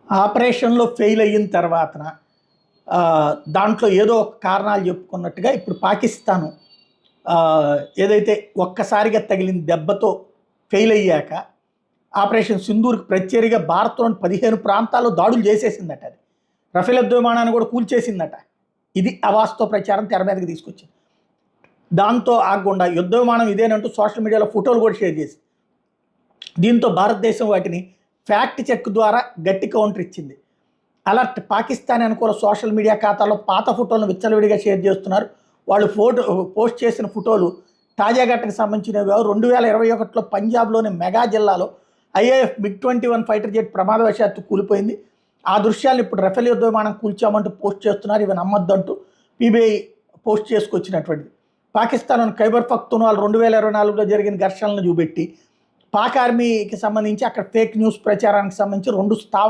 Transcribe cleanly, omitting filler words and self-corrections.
ఆపరేషన్‌లో ఫెయిల్ అయిన తర్వాతన దాంట్లో ఏదో ఒక కారణాలు చెప్పుకున్నట్టుగా ఇప్పుడు పాకిస్తాను ఏదైతే ఒక్కసారిగా తగిలిన దెబ్బతో ఫెయిల్ అయ్యాక ఆపరేషన్ సింధూర్‌కి ప్రత్యేకంగా భారత్‌లోని 15 ప్రాంతాల్లో దాడులు చేసేసిందట అది. రఫేల్ యుద్ధ విమానాన్ని కూడా కూల్చేసిందట. ఇది అవాస్తవ ప్రచారం తెర మీదకి తీసుకొచ్చింది. దాంతో ఆగకుండా యుద్ధ విమానం ఇదేనంటూ సోషల్ మీడియాలో ఫోటోలు కూడా షేర్ చేసింది. దీంతో భారతదేశం వాటిని ఫ్యాక్ట్ చెక్ ద్వారా గట్టి కౌంటర్ ఇచ్చింది. అలర్ట్ పాకిస్తాన్ అనుకూల సోషల్ మీడియా ఖాతాలో పాత ఫోటోలను విచ్చలవిడిగా షేర్ చేస్తున్నారు. వాళ్ళు పోస్ట్ చేసిన ఫోటోలు తాజా ఘటనకు సంబంధించినవి. 2021లో పంజాబ్లోని మెగా జిల్లాలో ఐఏఎఫ్ MiG-21 ఫైటర్ జెట్ ప్రమాదవశాత్తు కూలిపోయింది. ఆ దృశ్యాలను ఇప్పుడు రఫేల్ యుద్ధ విమానం కూల్చామంటూ పోస్ట్ చేస్తున్నారు. ఇవి నమ్మొద్దంటూ పీబీఐ పోస్ట్ చేసుకొచ్చినటువంటిది. పాకిస్తాన్లోని ఖైబర్ పఖ్తూన్వాల్ 2024లో జరిగిన ఘర్షణలను చూపెట్టి పాక్ ఆర్మీకి సంబంధించి అక్కడ ఫేక్ న్యూస్ ప్రచారానికి సంబంధించి 2 స్థావర